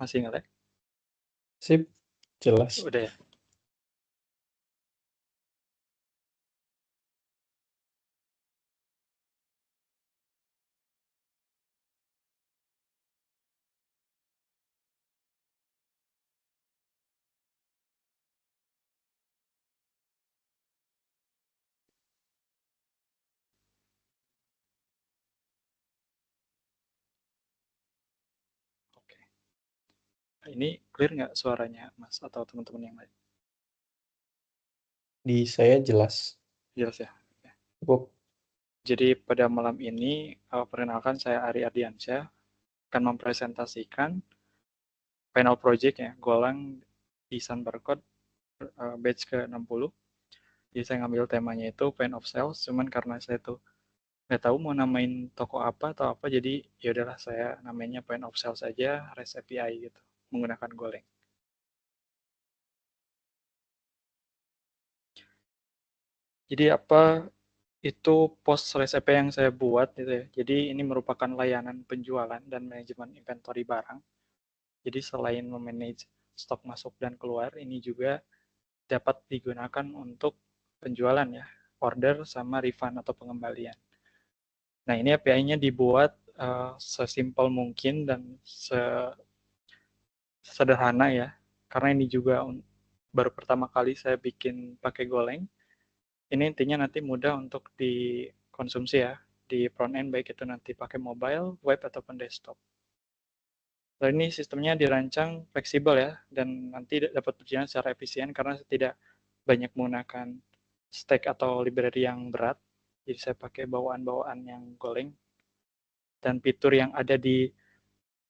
Masih nge-lag? Sip, jelas. Udah ya? Oke. Nah, ini clear nggak suaranya, Mas, atau teman-teman yang lain? Di saya jelas. Jelas ya? Oke. Cukup. Jadi pada malam ini, perkenalkan saya Ari Ardiansyah, akan mempresentasikan panel project ya, Golang di Sunbercode batch ke-60. Jadi saya ngambil temanya itu Pain of Sales, cuman karena saya tuh nggak tahu mau namain toko apa atau apa, jadi ya udahlah saya namanya Pain of Sales aja, REST API gitu, menggunakan Golang. Jadi apa itu post REST API yang saya buat gitu ya. Jadi ini merupakan layanan penjualan dan manajemen inventory barang. Jadi selain memanage stok masuk dan keluar, ini juga dapat digunakan untuk penjualan ya, order sama refund atau pengembalian. Nah, ini API-nya dibuat sesimpel mungkin dan sederhana ya, karena ini juga baru pertama kali saya bikin pakai Golang. Ini intinya nanti mudah untuk dikonsumsi ya, di front end baik itu nanti pakai mobile, web ataupun desktop. Dan ini sistemnya dirancang fleksibel ya, dan nanti dapat berjalan secara efisien karena tidak banyak menggunakan stack atau library yang berat. Jadi saya pakai bawaan-bawaan yang Golang. Dan fitur yang ada di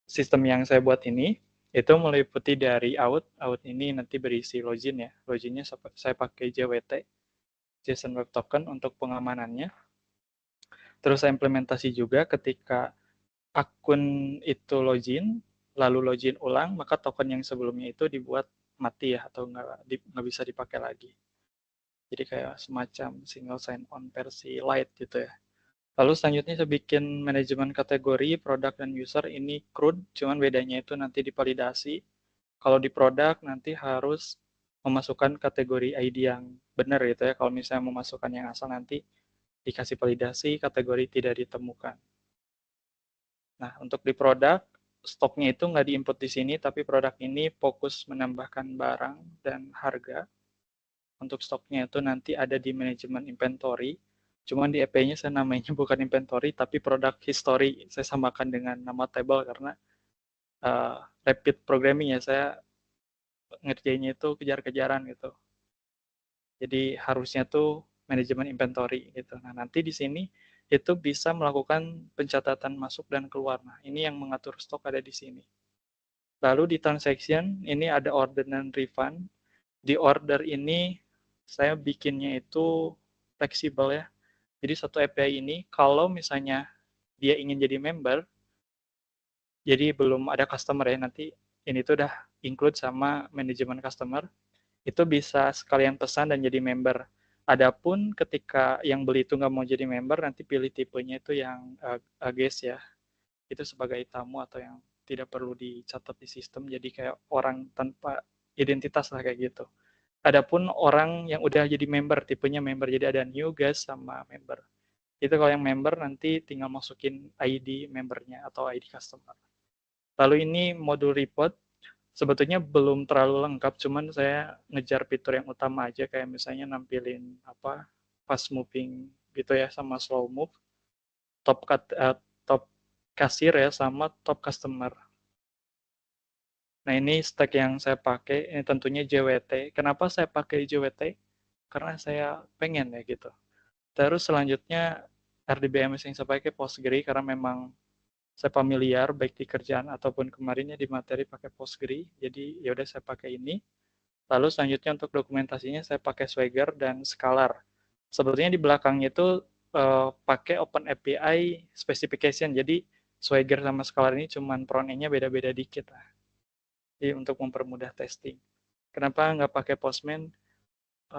sistem yang saya buat ini, itu meliputi dari out ini nanti berisi login ya. Loginnya saya pakai JWT, JSON Web Token untuk pengamanannya. Terus saya implementasi juga ketika akun itu login, lalu login ulang, maka token yang sebelumnya itu dibuat mati ya, atau nggak bisa dipakai lagi. Jadi kayak semacam single sign-on versi light gitu ya. Lalu selanjutnya saya bikin manajemen kategori, produk, dan user. Ini CRUD, cuman bedanya itu nanti divalidasi. Kalau di produk nanti harus memasukkan kategori ID yang benar gitu ya. Kalau misalnya memasukkan yang asal nanti dikasih validasi, kategori tidak ditemukan. Nah, untuk di produk, stoknya itu nggak diinput di sini, tapi produk ini fokus menambahkan barang dan harga. Untuk stoknya itu nanti ada di manajemen inventory. Cuman di EP-nya saya namanya bukan inventory, tapi product history. Saya samakan dengan nama table karena rapid programming ya, saya ngerjainnya itu kejar-kejaran gitu. Jadi harusnya tuh manajemen inventory gitu. Nah, nanti di sini itu bisa melakukan pencatatan masuk dan keluar. Nah, ini yang mengatur stok ada di sini. Lalu di transaction ini ada order dan refund. Di order ini saya bikinnya itu fleksibel ya. Jadi satu API ini kalau misalnya dia ingin jadi member, jadi belum ada customer ya, nanti ini tuh udah include sama manajemen customer, itu bisa sekalian pesan dan jadi member. Adapun ketika yang beli itu nggak mau jadi member, nanti pilih tipenya itu yang guest ya, itu sebagai tamu atau yang tidak perlu dicatat di sistem, jadi kayak orang tanpa identitas lah kayak gitu. Adapun orang yang udah jadi member, tipenya member, jadi ada new guest sama member. Itu kalau yang member nanti tinggal masukin ID membernya atau ID customer. Lalu ini modul report, sebetulnya belum terlalu lengkap, cuman saya ngejar fitur yang utama aja, kayak misalnya nampilin apa fast moving gitu ya, sama slow move, top kasir ya, sama top customer. Nah, ini stack yang saya pakai, ini tentunya JWT. Kenapa saya pakai JWT? Karena saya pengen ya gitu. Terus selanjutnya RDBMS yang saya pakai Postgre karena memang saya familiar baik di kerjaan ataupun kemarinnya di materi pakai Postgre. Jadi ya udah saya pakai ini. Lalu selanjutnya untuk dokumentasinya saya pakai Swagger dan Scalar. Sebetulnya di belakangnya itu pakai Open API specification. Jadi Swagger sama Scalar ini cuman front end-nya beda-beda dikit lah. Jadi untuk mempermudah testing. Kenapa nggak pakai Postman?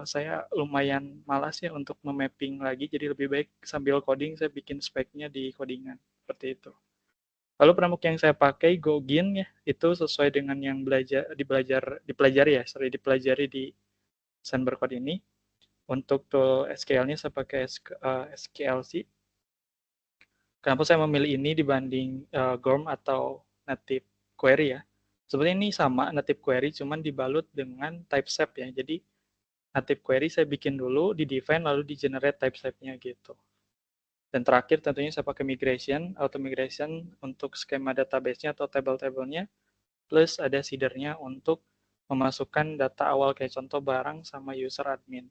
Saya lumayan malas ya untuk memapping lagi, jadi lebih baik sambil coding saya bikin speknya di codingan seperti itu. Lalu framework yang saya pakai Gogin ya, itu sesuai dengan yang dipelajari di Sandberg Code ini. Untuk tool SQL-nya saya pakai SQLC. Kenapa saya memilih ini dibanding GORM atau native query ya? Sebenarnya ini sama native query, cuman dibalut dengan typeset ya. Jadi native query saya bikin dulu, di define lalu di generate typesetnya gitu. Dan terakhir tentunya saya pakai migration, auto migration untuk skema database-nya atau table-tablenya, plus ada seedernya untuk memasukkan data awal kayak contoh barang sama user admin.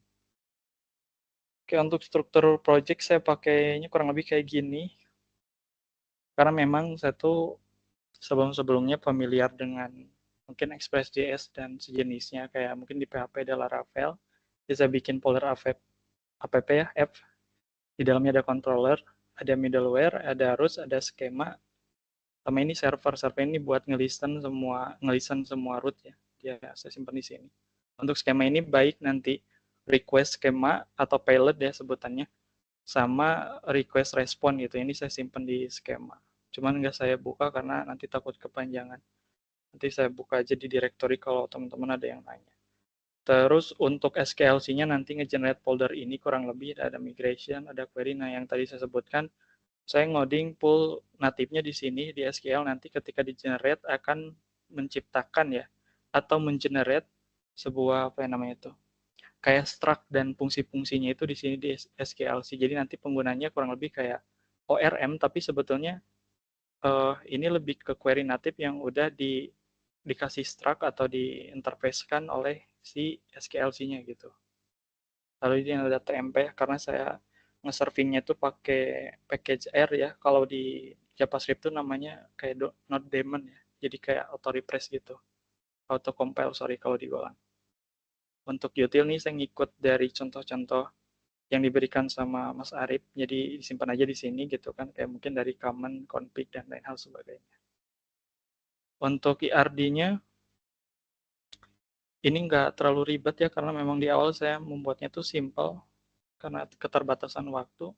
Oke, untuk struktur project saya pakainya kurang lebih kayak gini. Karena memang saya tuh sebelum-sebelumnya familiar dengan mungkin Express.js dan sejenisnya, kayak mungkin di PHP ada Laravel, bisa bikin folder app ya, app. Di dalamnya ada controller, ada middleware, ada routes, ada skema, sama ini server ini buat ngelisten semua root ya. Dia saya simpan di sini. Untuk skema ini baik nanti request skema atau payload ya sebutannya, sama request respon gitu. Ini saya simpan di skema. Cuman nggak saya buka karena nanti takut kepanjangan. Nanti saya buka aja di directory kalau teman-teman ada yang nanya. Terus untuk SQLC-nya nanti nge-generate folder ini kurang lebih ada migration, ada query. Nah, yang tadi saya sebutkan, saya ngoding pool natifnya di sini di SQL, nanti ketika di-generate akan menciptakan ya atau mengenerate sebuah apa yang namanya itu, kayak struct dan fungsi-fungsinya itu di sini di SQLC. Jadi nanti penggunanya kurang lebih kayak ORM, tapi sebetulnya ini lebih ke query native yang udah dikasih struct atau diinterfacekan oleh si SQLC-nya gitu. Lalu ini ada TMP karena saya nge-servingnya itu pakai package R ya. Kalau di JavaScript itu namanya kayak not daemon ya. Jadi kayak auto refresh gitu. Auto compile sorry kalau di Golang. Untuk util nih saya ngikut dari contoh-contoh yang diberikan sama Mas Arif. Jadi disimpan aja di sini gitu kan. Kayak mungkin dari common, config, dan lain hal sebagainya. Untuk IRD-nya ini nggak terlalu ribet ya karena memang di awal saya membuatnya tuh simple karena keterbatasan waktu.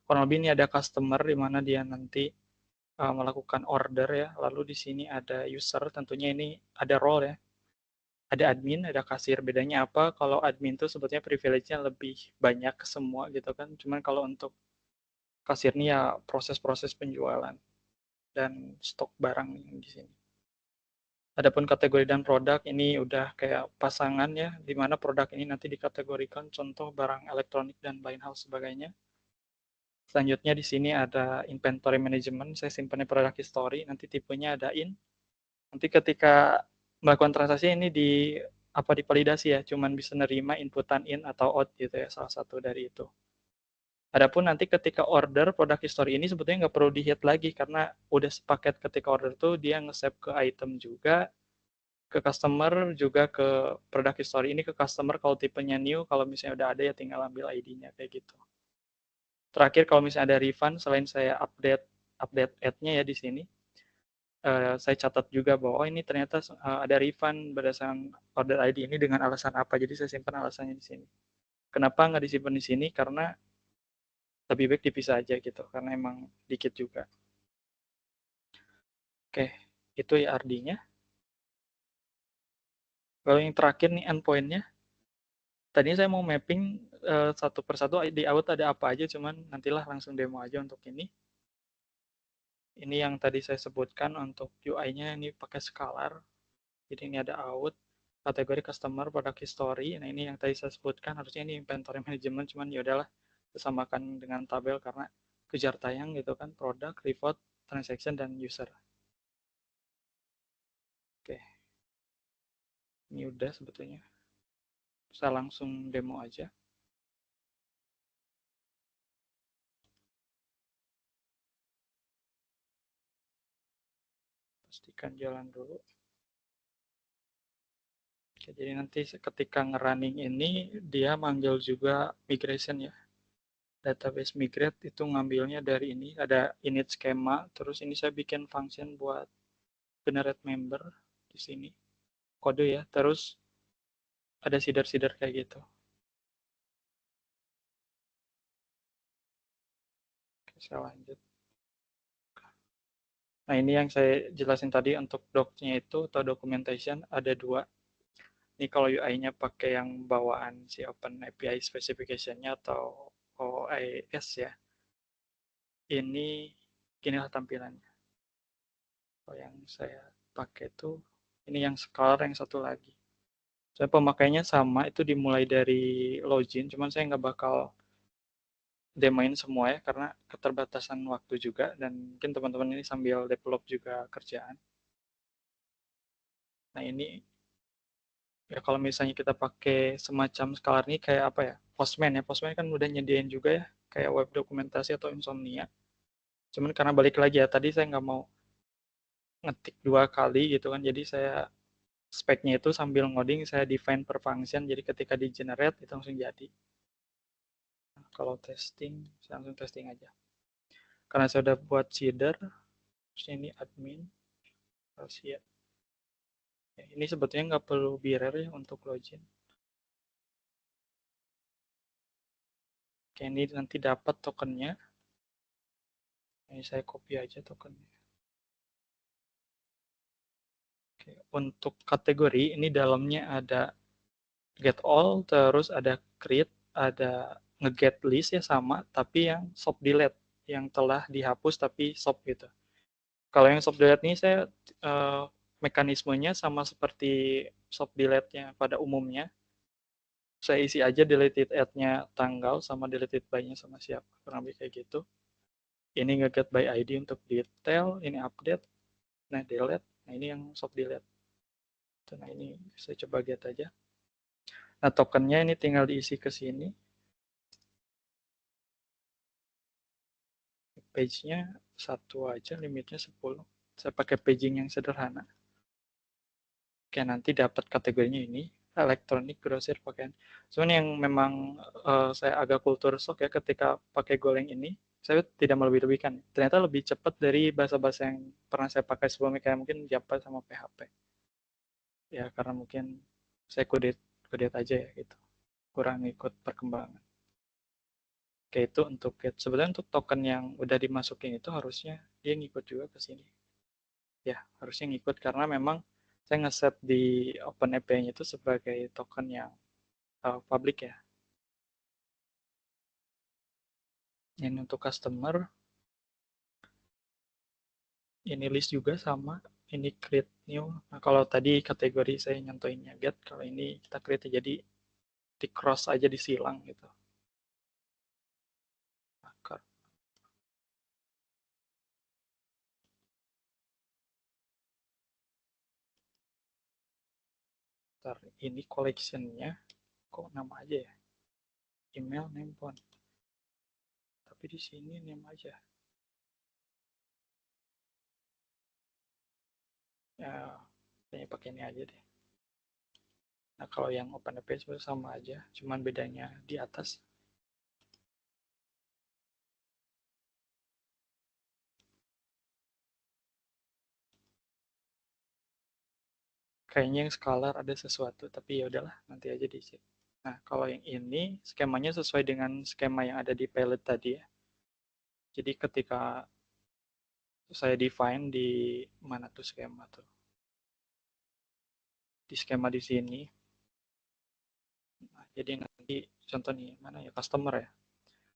Kurang lebih ini ada customer di mana dia nanti melakukan order ya. Lalu di sini ada user, tentunya ini ada role ya. Ada admin, ada kasir. Bedanya apa? Kalau admin tuh sebetulnya privilege-nya lebih banyak ke semua gitu kan. Cuman kalau untuk kasir ini ya proses-proses penjualan dan stok barang di sini. Adapun kategori dan produk ini udah kayak pasangan ya, di mana produk ini nanti dikategorikan contoh barang elektronik dan lain hal sebagainya. Selanjutnya di sini ada inventory management, saya simpannya product history, nanti tipenya ada in. Nanti ketika melakukan transaksi ini divalidasi ya, cuman bisa nerima inputan in atau out gitu ya, salah satu dari itu. Adapun nanti ketika order product history ini sebetulnya nggak perlu di-hit lagi karena udah sepaket ketika order tuh dia nge-save ke item juga, ke customer juga ke product history ini ke customer kalau tipenya new, kalau misalnya udah ada ya tinggal ambil ID-nya kayak gitu. Terakhir kalau misalnya ada refund, selain saya update ad-nya ya di sini, saya catat juga bahwa oh ini ternyata ada refund berdasarkan order ID ini dengan alasan apa. Jadi saya simpan alasannya di sini. Kenapa nggak disimpan di sini? Karena lebih baik dipisah aja gitu. Karena emang dikit juga. Oke, itu ya RD-nya. Kalau yang terakhir nih endpoint-nya. Tadinya saya mau mapping satu persatu di out ada apa aja, cuman nantilah langsung demo aja untuk ini. Ini yang tadi saya sebutkan untuk UI-nya ini pakai Scalar. Jadi ini ada out, kategori customer, product history. Nah ini yang tadi saya sebutkan harusnya ini inventory management, cuman ya udahlah samakan dengan tabel karena kejar tayang gitu kan, product, report, transaction, dan user. Oke, ini udah sebetulnya. Saya langsung demo aja. Pastikan jalan dulu. Oke, jadi nanti ketika ngerunning ini, dia manggil juga migration ya. Database migrate itu ngambilnya dari ini, ada init schema, terus ini saya bikin function buat generate member di sini. Kode ya, terus ada seeder-seeder kayak gitu. Oke, saya lanjut. Nah, ini yang saya jelasin tadi untuk docs-nya itu atau documentation ada dua. Ini kalau UI-nya pakai yang bawaan si Open API Specification-nya atau OAS ya. Ini inilah tampilannya. Kalau yang saya pakai itu ini yang Scholar yang satu lagi. Saya pemakainya sama, itu dimulai dari login, cuman saya nggak bakal demoin semua ya, karena keterbatasan waktu juga, dan mungkin teman-teman ini sambil develop juga kerjaan. Nah ini, ya kalau misalnya kita pakai semacam Scholar ini kayak apa ya, Postman ya, Postman kan udah nyediain juga ya, kayak web dokumentasi atau Insomnia. Cuman karena balik lagi ya, tadi saya nggak mau ngetik dua kali gitu kan, jadi saya speknya itu sambil ngoding, saya define per function, jadi ketika di generate itu langsung jadi. Nah, kalau testing, saya langsung testing aja. Karena saya udah buat seeder, terus ini admin, rahasia. Ya, ini sebetulnya nggak perlu bearer ya untuk login. Oke, ini nanti dapat tokennya. Ini saya copy aja tokennya. Oke, untuk kategori ini dalamnya ada get all, terus ada create, ada nge-get list ya sama, tapi yang soft delete, yang telah dihapus tapi soft gitu. Kalau yang soft delete ini saya mekanismenya sama seperti soft delete-nya pada umumnya. Saya isi aja deleted add-nya tanggal sama deleted by-nya sama siapa. Kurang lebih kayak gitu. Ini nge-get by ID untuk detail, ini update, nah delete, nah ini yang soft delete. Nah ini saya coba get aja. Nah tokennya ini tinggal diisi ke sini. Page-nya satu aja, limitnya 10. Saya pakai paging yang sederhana. Oke, nanti dapat kategorinya ini, electronic grocery pakaian. Cuman yang memang saya agak kultur shock ya ketika pakai Golang ini, saya tidak melebih-lebihkan. Ternyata lebih cepat dari bahasa-bahasa yang pernah saya pakai sebelumnya, kayak mungkin Java sama PHP. Ya, karena mungkin saya kudet aja ya gitu. Kurang ikut perkembangan. Oke, itu untuk get. Sebenarnya untuk token yang udah dimasukin itu harusnya dia ngikut juga ke sini. Ya, harusnya ngikut karena memang saya ngeset di OpenAPI itu sebagai token yang public ya. Ini untuk customer, ini list juga sama, ini create new. Nah, kalau tadi kategori saya nyentuhinnya get, kalau ini kita create jadi di cross aja disilang gitu. Akar. Ntar ini collectionnya kok nama aja ya, email, name, phone. Tapi di sini name aja. Ya, kayaknya pakai ini aja deh. Nah, kalau yang OpenAPI sebenarnya sama aja, cuman bedanya di atas. Kayaknya yang Scalar ada sesuatu, tapi ya udahlah, nanti aja diisi. Nah, kalau yang ini skemanya sesuai dengan skema yang ada di palette tadi ya. Jadi ketika saya define di mana tuh skema tuh? Di skema di sini. Nah, jadi nanti contoh nih, mana ya customer ya.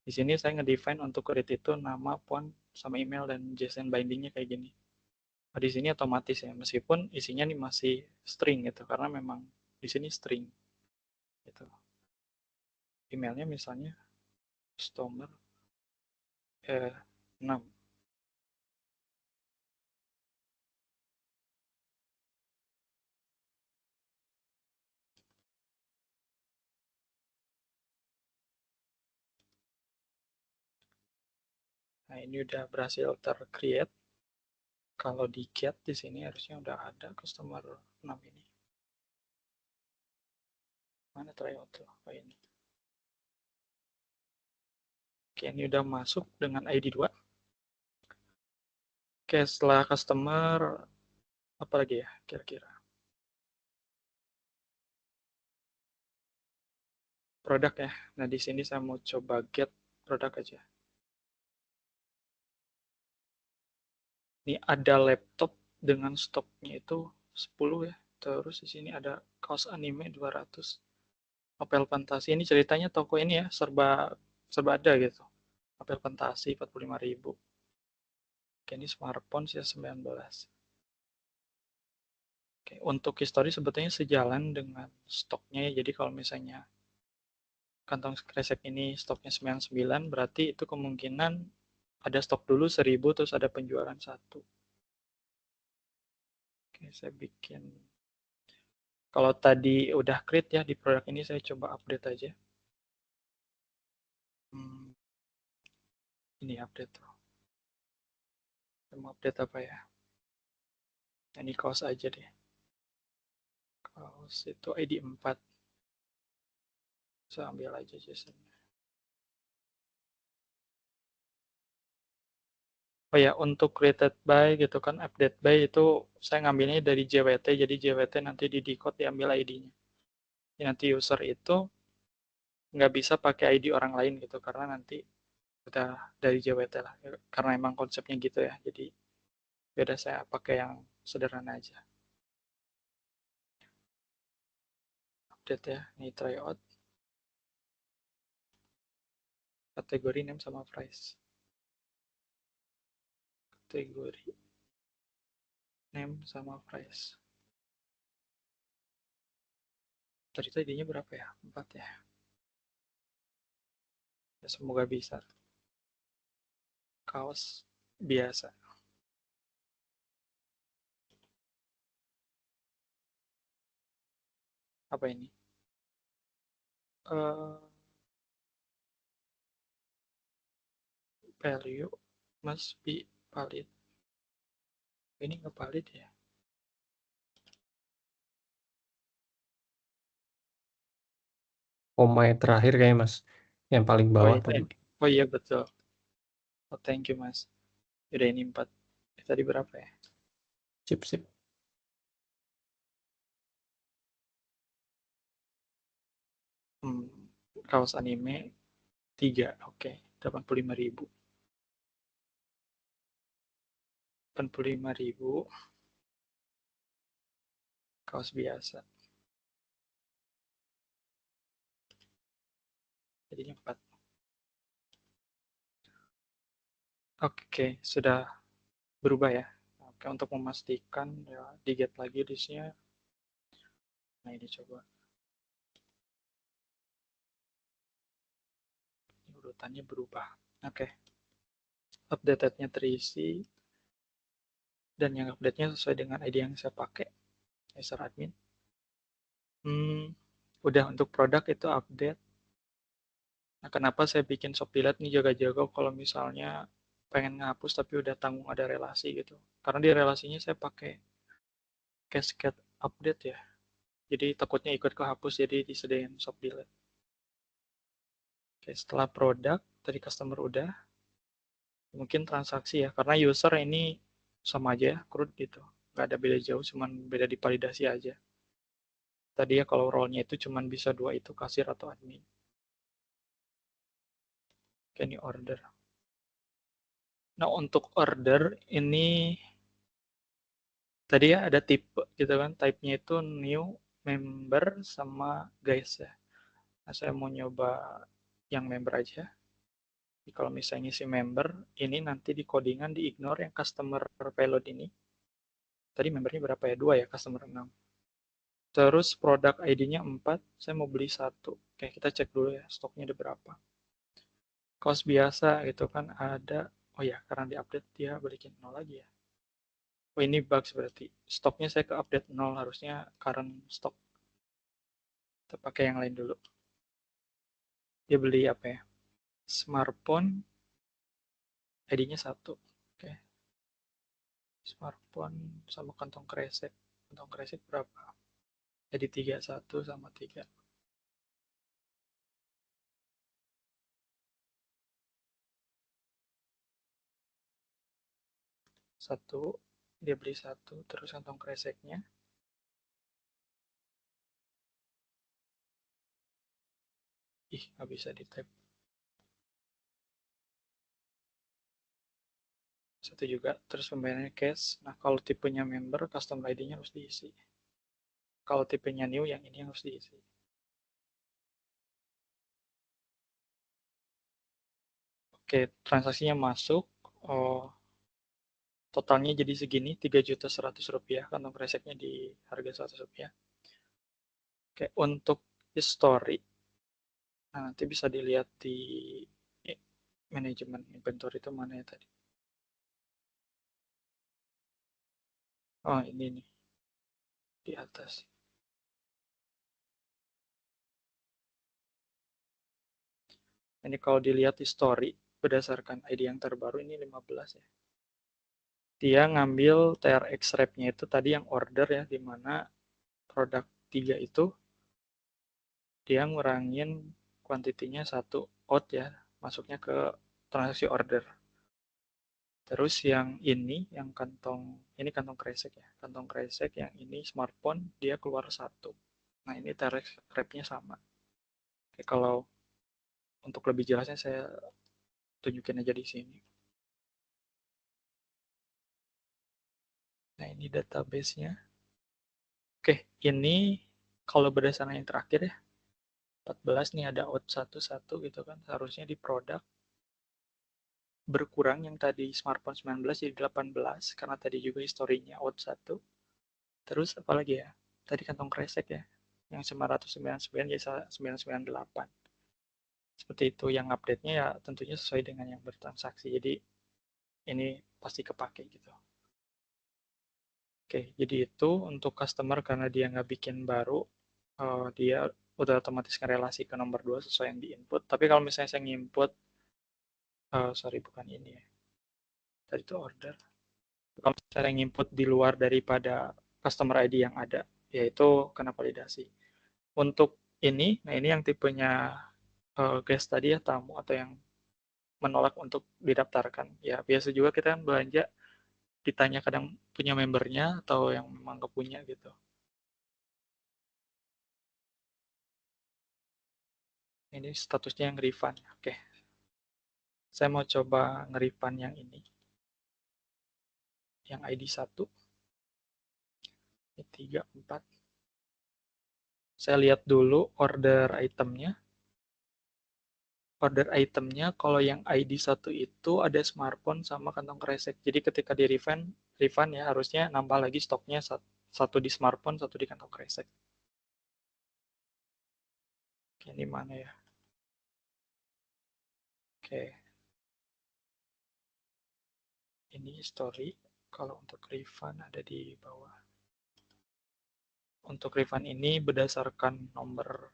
Di sini saya ngedefine untuk create itu nama, phone, sama email dan JSON bindingnya kayak gini. Nah, di sini otomatis ya, meskipun isinya nih masih string gitu, karena memang di sini string gitu. Emailnya misalnya customer 6. Nah, ini udah berhasil tercreate. Kalau di get di sini harusnya udah ada customer 6 ini. Mana tryout tuh? Oh ini. Oke, ini udah masuk dengan ID 2. Oke, setelah customer, apa lagi ya kira-kira? Produk ya. Nah, di sini saya mau coba get produk aja. Ini ada laptop dengan stoknya itu 10 ya. Terus di sini ada kaos anime 200. Novel fantasi ini ceritanya toko ini ya serba serba ada gitu. Novel fantasi 45.000. Oke, ini smartphone sih 19. Oke, untuk histori sebetulnya sejalan dengan stoknya ya. Jadi kalau misalnya kantong kresek ini stoknya 99, berarti itu kemungkinan ada stok dulu 1000 terus ada penjualan 1. Oke, saya bikin. Kalau tadi udah create ya di produk ini, saya coba update aja. Ini update tuh. Saya mau update apa ya? Ini kaos aja deh. Kaos itu ID 4. Saya ambil aja JSON. Oh ya, untuk created by gitu kan, update by itu saya ngambilnya dari JWT, jadi JWT nanti di decode diambil ID-nya. Nanti user itu nggak bisa pakai ID orang lain gitu, karena nanti udah dari JWT lah. Karena emang konsepnya gitu ya, jadi beda saya pakai yang sederhana aja. Update ya, ini tryout. Kategori name sama price. Kategori name sama price. Tadi ID-nya berapa ya? 4 ya. Ya, semoga bisa. Kaos biasa. Apa ini? Value must be valid. Ini nggak valid ya? Koma yang terakhir kayaknya Mas. Yang paling Oh bawah iya, tadi. oh iya betul. Oh thank you mas. Udah ini 4. Tadi berapa ya? Sip. Kaos anime 3. Oke. 85.000. 85.000. Kaos biasa. Jadinya 4. Oke, sudah berubah ya. Oke, untuk memastikan ya di-get lagi listnya. Nah ini coba. Ini urutannya berubah. Oke. Updated-nya terisi. Dan yang update-nya sesuai dengan ID yang saya pakai. User admin. Udah untuk produk itu update. Nah, kenapa saya bikin shop delete nih jaga-jaga kalau misalnya pengen ngapus tapi udah tanggung ada relasi gitu. Karena di relasinya saya pakai cascade update ya. Jadi takutnya ikut kehapus jadi disediain shop delete. Oke, setelah produk tadi customer udah, mungkin transaksi ya. Karena user ini sama aja ya, CRUD gitu. Nggak ada beda jauh, cuman beda di validasi aja. Tadi ya kalau role-nya itu cuman bisa 2 itu kasir atau admin. Oke, ini order. Nah, untuk order ini tadi ya ada tipe gitu kan, type-nya itu new, member, sama guys ya. Nah, saya mau nyoba yang member aja. Jadi kalau misalnya si member, ini nanti di codingan di ignore yang customer payload ini. Tadi membernya berapa ya? 2 ya, customer 6. Terus produk ID-nya 4, saya mau beli 1. Oke, kita cek dulu ya, stoknya ada berapa. Cost biasa gitu kan ada, oh ya, karena di-update dia balikin 0 lagi ya. Oh ini bugs berarti. Stoknya saya ke update 0, harusnya current stock. Kita pakai yang lain dulu. Dia beli apa ya? Smartphone, ID-nya 1. Oke. Smartphone sama kantong kresek. Kantong kresek berapa? ID 3, 1 sama 3. 1, dia beli 1, terus kantong kreseknya. Ih, nggak bisa di type. satu juga. Terus pembayarannya cash. Nah, kalau tipenya member, custom ID-nya harus diisi. Kalau tipenya new, yang ini harus diisi. Oke, transaksinya masuk. Oh, totalnya jadi segini, 3.100.000 rupiah. Kantong kreseknya di harga 100 rupiah. Oke, untuk history, nah nanti bisa dilihat di manajemen inventory itu mana ya tadi. Oh, ini nih, di atas. Ini kalau dilihat history, berdasarkan ID yang terbaru, ini 15 ya. Dia ngambil TRX rep-nya itu tadi yang order ya, di mana produk 3 itu dia ngurangin kuantitinya 1 out ya, masuknya ke transaksi order. Terus yang ini, yang ini kantong kresek ya, kantong kresek yang ini smartphone, dia keluar 1. Nah ini TRX rep-nya sama. Oke, kalau untuk lebih jelasnya saya tunjukin aja di sini. Nah ini database-nya. Oke, ini kalau berdasarkan yang terakhir ya, 14 nih ada out 1 gitu kan, seharusnya di produk berkurang yang tadi smartphone 19 jadi 18 karena tadi juga historinya out 1. Terus apa lagi ya? Tadi kantong kresek ya, yang 999 jadi 998. Seperti itu, yang update-nya ya tentunya sesuai dengan yang bertransaksi. Jadi ini pasti kepake gitu. Oke, jadi itu untuk customer karena dia nggak bikin baru, dia udah otomatis ngerelasi ke nomor 2 sesuai yang di input. Tapi kalau misalnya saya nginput, sorry bukan ini ya, tadi itu order. Kalau misalnya nginput di luar daripada customer ID yang ada, yaitu kena validasi. Untuk ini, nah ini yang tipenya guest tadi ya, tamu atau yang menolak untuk didaftarkan. Ya biasa juga kita kan belanja ditanya kadang punya membernya atau yang memang gak punya gitu. Ini statusnya yang refund. Oke, saya mau coba nge-refund yang ini. Yang ID 1, ini 3, 4. Saya lihat dulu order itemnya. Order itemnya kalau yang ID 1 itu ada smartphone sama kantong kresek. Jadi ketika di refund ya harusnya nambah lagi stoknya satu di smartphone, satu di kantong kresek. Oke, ini mana ya? Oke, ini story. Kalau untuk refund ada di bawah. Untuk refund ini berdasarkan nomor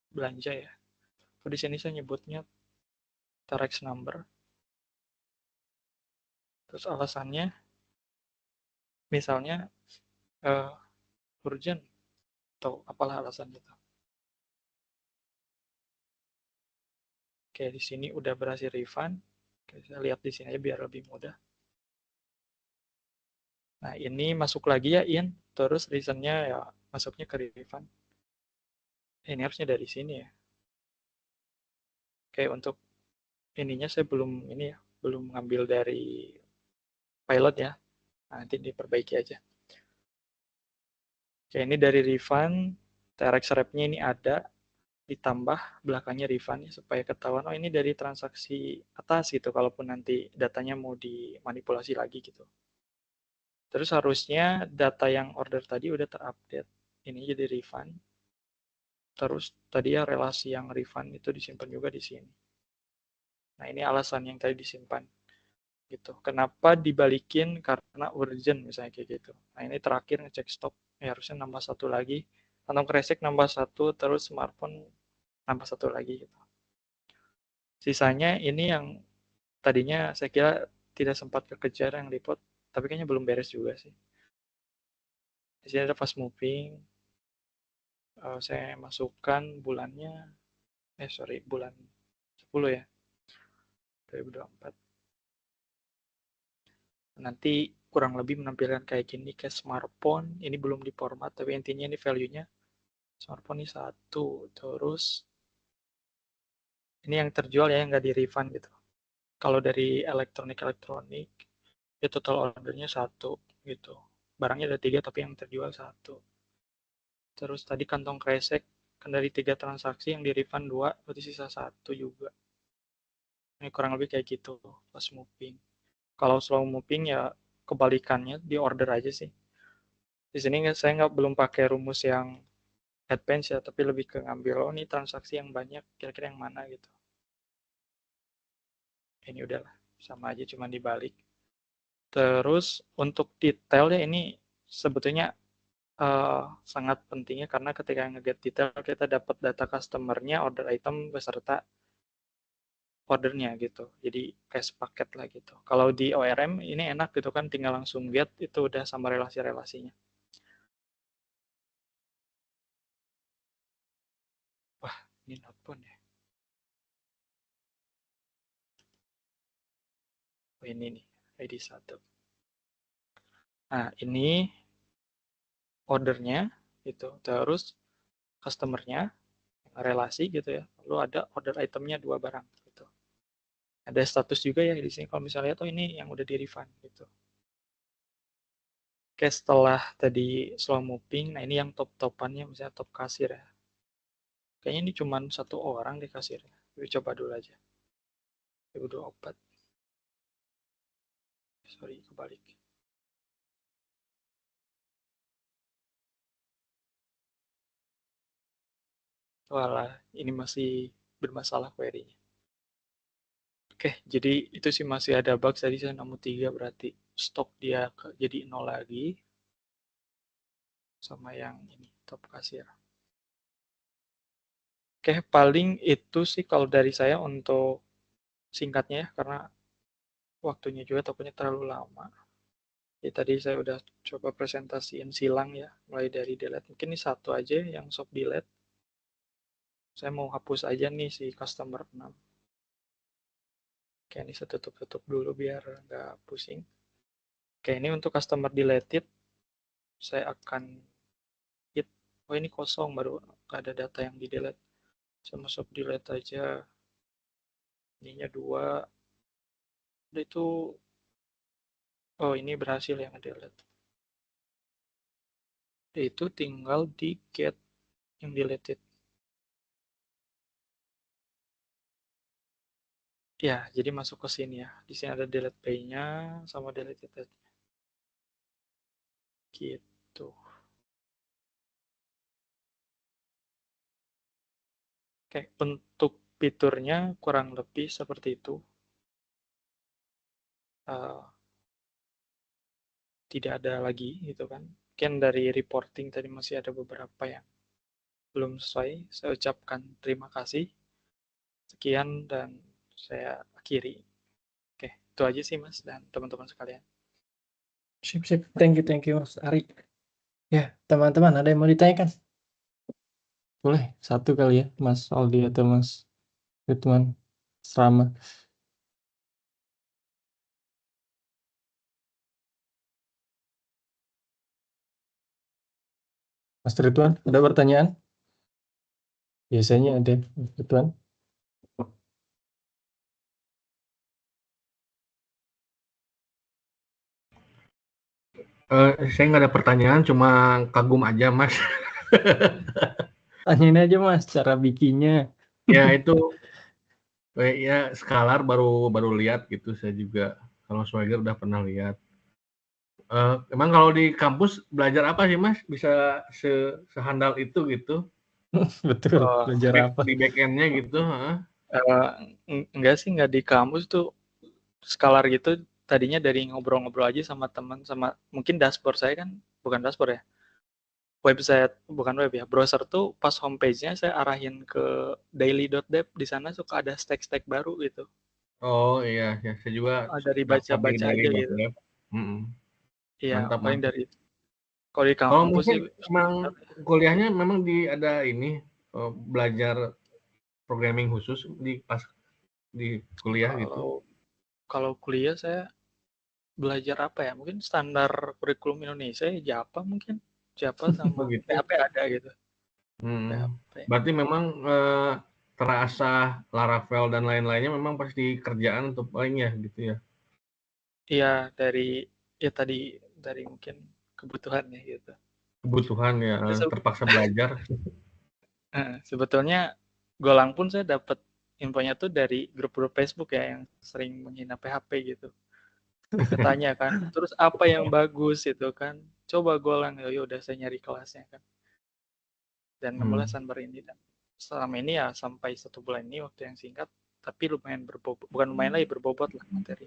belanja ya. Di sini saya nyebutnya TRX number. Terus alasannya misalnya uh, urgent atau apalah alasan itu. Oke, di sini udah berhasil refund. Oke, saya lihat di sini aja biar lebih mudah. Nah, ini masuk lagi ya in, terus reasonnya ya masuknya ke refund. Ini harusnya dari sini ya. Oke, untuk ininya saya belum ini ya, belum ngambil dari pilot ya. Nah, nanti diperbaiki aja. Oke, ini dari refund, TRX rep-nya ini ada, ditambah belakangnya refund ya, supaya ketahuan, oh ini dari transaksi atas gitu, kalaupun nanti datanya mau dimanipulasi lagi gitu. Terus harusnya data yang order tadi udah terupdate. Ini jadi refund. Terus tadi ya relasi yang refund itu disimpan juga di sini. Nah ini alasan yang tadi disimpan gitu. Kenapa dibalikin karena urgent misalnya kayak gitu. Nah ini terakhir ngecek stok, ya harusnya nambah 1 lagi. Kantong kresek nambah 1, terus smartphone nambah 1 lagi gitu. Sisanya ini yang tadinya saya kira tidak sempat kekejar yang report, tapi kayaknya belum beres juga sih. Di sini ada fast moving, saya masukkan bulannya, bulan 10 ya, 2024. Nanti kurang lebih menampilkan kayak gini ke smartphone, ini belum di format, tapi intinya ini value-nya smartphone ini 1, terus ini yang terjual ya, yang nggak di refund gitu. Kalau dari elektronik ya total ordernya 1 gitu. Barangnya ada 3 tapi yang terjual 1. Terus tadi kantong kresek kan dari 3 transaksi yang di-refund 2, berarti sisa 1 juga. Ini kurang lebih kayak gitu pas moving. Kalau slow moving ya kebalikannya, di order aja sih. Di sini saya belum pakai rumus yang advance ya, tapi lebih ke ngambil, oh ini transaksi yang banyak, kira-kira yang mana gitu. Ini udahlah, sama aja cuma dibalik. Terus untuk detailnya ini sebetulnya sangat pentingnya karena ketika nge-get detail kita dapat data customer-nya, order item beserta ordernya gitu. Jadi kayak sepaket lah gitu. Kalau di ORM ini enak gitu kan, tinggal langsung get itu udah sama relasi-relasinya. Wah, ini notebook ya. Oh, ini nih, ID 1. Nah, ini ordernya gitu. Terus customer-nya, relasi gitu ya. Lalu ada order itemnya 2 barang gitu. Ada status juga ya di sini kalau misalnya tuh ini yang udah di refund gitu. Oke, setelah tadi slow moving, nah ini yang top-topannya misalnya top kasir ya. Kayaknya ini cuma 1 orang di kasirnya. Kita coba dulu aja. 2024. Sorry, kebalik. Walah, ini masih bermasalah query-nya. Oke, jadi itu sih masih ada bug. Tadi saya nemu 3 berarti stok dia jadi 0 lagi. Sama yang ini, top kasir. Oke, paling itu sih kalau dari saya untuk singkatnya ya, karena waktunya juga tokonya terlalu lama. Ya, tadi saya udah coba presentasiin silang ya, mulai dari delete. Mungkin ini satu aja yang soft delete. Saya mau hapus aja nih si customer 6. Oke, ini saya tutup-tutup dulu biar nggak pusing. Oke, ini untuk customer deleted, saya akan hit. Oh, ini kosong, baru nggak ada data yang di delete. Sama soft delete aja. Ininya 2. Itu, oh ini berhasil yang delete. Itu tinggal di get yang deleted. Ya, jadi masuk ke sini ya. Di sini ada delete pay-nya sama deleted. Gitu. Oke, untuk fiturnya kurang lebih seperti itu. Uh, Tidak ada lagi gitu kan. Mungkin dari reporting tadi masih ada beberapa yang belum sesuai. Saya ucapkan terima kasih. Sekian dan saya akhiri. Oke, itu aja sih Mas dan teman-teman sekalian. Sip, sip. Thank you, Mas Ari. Ya, teman-teman, ada yang mau ditanyakan? Boleh, satu kali ya, Mas Aldi atau Mas Ridwan Srama. Mas Ridwan, ada pertanyaan? Biasanya ada, Mas Ridwan. Saya nggak ada pertanyaan, cuma kagum aja, Mas. Tanyain aja, Mas, cara bikinnya. Ya itu, ya Scalar baru lihat gitu. Saya juga kalau Swagger udah pernah lihat. Emang kalau di kampus belajar apa sih, Mas? Bisa sehandal itu gitu? Betul, Oh, belajar apa? Di back end-nya gitu? enggak sih, enggak di kampus tuh Scalar gitu. Tadinya dari ngobrol-ngobrol aja sama teman, sama mungkin dashboard saya kan bukan dashboard ya, website bukan web ya, browser tuh pas homepage-nya saya arahin ke daily.dev, di sana suka ada stack-stack baru gitu. Oh iya, ya saya juga Dari daftar di baca-baca aja gitu. daily.dev. Iya, Mantap, paling mantap. dari kalau di Kalau kampus mungkin sih memang kuliahnya memang ada ini belajar programming khusus pas di kuliah gitu. kalau kalau kuliah saya belajar apa ya? Mungkin standar kurikulum Indonesia ya Java mungkin. Java sama Oh gitu. PHP ada gitu. Hmm. PHP. Berarti memang terasa Laravel dan lain-lainnya memang pasti kerjaan untuk paling ya gitu ya. Iya, dari dari mungkin kebutuhan ya gitu. Kebutuhan ya, terpaksa belajar. Sebetulnya Golang pun saya dapat infonya tuh dari grup-grup Facebook ya yang sering menghina PHP gitu. Katanya kan, terus apa yang bagus itu kan? Coba Golang, ya udah saya nyari kelasnya kan. Dan mulai Sunburn ini dan selama ini ya sampai 1 bulan ini waktu yang singkat, tapi lumayan berbobot, bukan lumayan lagi berbobot lah materi.